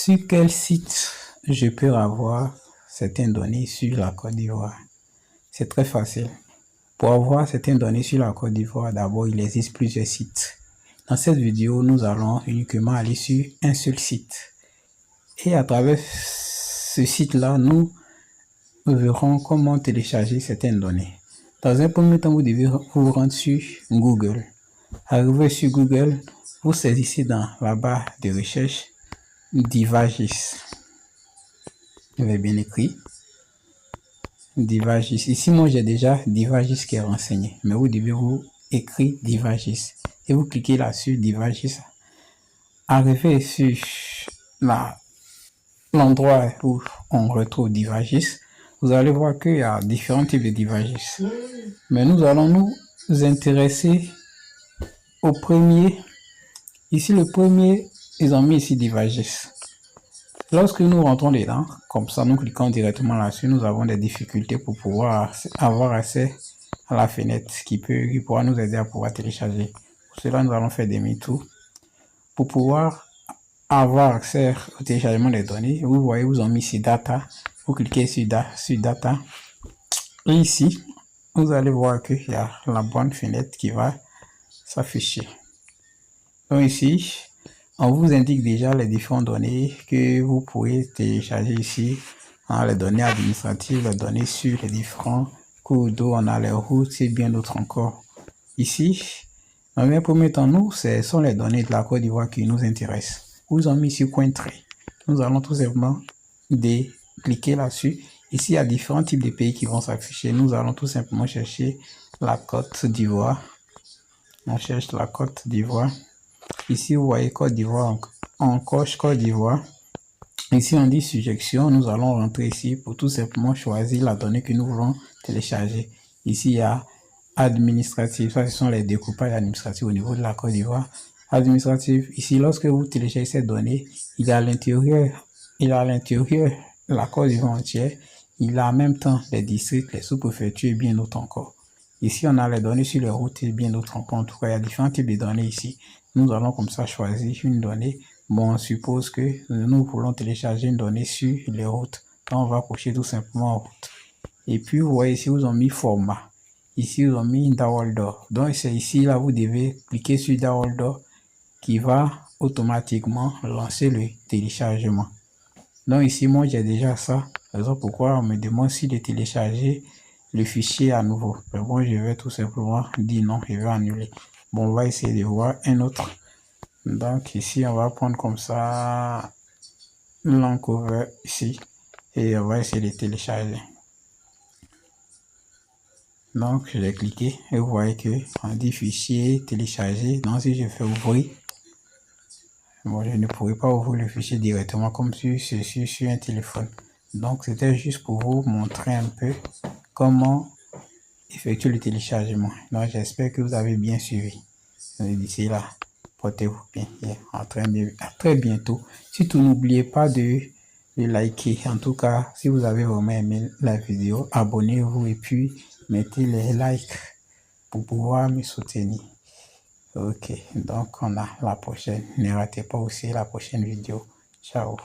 Sur quel site je peux avoir certaines données sur la Côte d'Ivoire? C'est très facile. Pour avoir certaines données sur la Côte d'Ivoire, d'abord, il existe plusieurs sites. Dans cette vidéo, nous allons uniquement aller sur un seul site. Et à travers ce site-là, nous verrons comment télécharger certaines données. Dans un premier temps, vous devez vous rendre sur Google. Arrivé sur Google, vous saisissez dans la barre de recherche Divagis. Je vais bien écrire. Divagis. Ici, moi, j'ai déjà Divagis qui est renseigné. Mais vous devez vous écrire Divagis. Et vous cliquez là sur Divagis. Arrivé sur l'endroit où on retrouve Divagis, vous allez voir qu'il y a différents types de Divagis. Mais nous allons nous intéresser au premier. Ici, le premier, ils ont mis ici Divagis. Lorsque nous rentrons dedans, comme ça, nous cliquons directement là-dessus, nous avons des difficultés pour pouvoir avoir accès à la fenêtre qui pourra nous aider à pouvoir télécharger. Pour cela, nous allons faire demi-tour. Pour pouvoir avoir accès au téléchargement des données, vous voyez, vous ont mis ici Data. Vous cliquez sur Data. Et ici, vous allez voir qu'il y a la bonne fenêtre qui va s'afficher. Donc ici, on vous indique déjà les différentes données que vous pouvez télécharger ici. On a les données administratives, les données sur les différents cours d'eau, on a les routes et bien d'autres encore. Ici, dans un premier temps, nous, ce sont les données de la Côte d'Ivoire qui nous intéressent. Vous ont mis sur Cointree. Nous allons tout simplement cliquer là-dessus. Ici, il y a différents types de pays qui vont s'afficher. Nous allons tout simplement chercher la Côte d'Ivoire. On cherche la Côte d'Ivoire. Ici, vous voyez Côte d'Ivoire, on coche Côte d'Ivoire. Ici, on dit surjection. Nous allons rentrer ici pour tout simplement choisir la donnée que nous voulons télécharger. Ici, il y a administratif. Ça, ce sont les découpages administratifs au niveau de la Côte d'Ivoire. Administratif. Ici, lorsque vous téléchargez cette donnée, il est à l'intérieur la Côte d'Ivoire entière. Il a en même temps les districts, les sous-préfectures et bien d'autres encore. Ici, on a les données sur les routes et bien d'autres encore. En tout cas, il y a différents types de données ici. Nous allons comme ça choisir une donnée. Bon, on suppose que nous voulons télécharger une donnée sur les routes. Donc, on va cocher tout simplement route. Et puis, vous voyez ici, vous ont mis format. Ici, vous ont mis Download. Donc, c'est ici, là, vous devez cliquer sur Download qui va automatiquement lancer le téléchargement. Donc, ici, moi, j'ai déjà ça. C'est ça pourquoi on me demande si de télécharger le fichier à nouveau. Mais bon, je vais tout simplement dire non, je vais annuler. Bon, on va essayer de voir un autre. Donc ici, on va prendre comme ça l'encover ici et on va essayer de télécharger. Donc, je vais cliquer et vous voyez que on dit fichier télécharger. Donc, si je fais ouvrir, bon, je ne pourrai pas ouvrir le fichier directement comme sur un téléphone. Donc, c'était juste pour vous montrer un peu comment effectuer le téléchargement. Donc, j'espère que vous avez bien suivi. D'ici là, portez-vous bien et à très bientôt. Surtout, n'oubliez pas de liker. En tout cas, si vous avez vraiment aimé la vidéo, abonnez-vous et puis mettez les likes pour pouvoir me soutenir. Ok, donc on a la prochaine. Ne ratez pas aussi la prochaine vidéo. Ciao.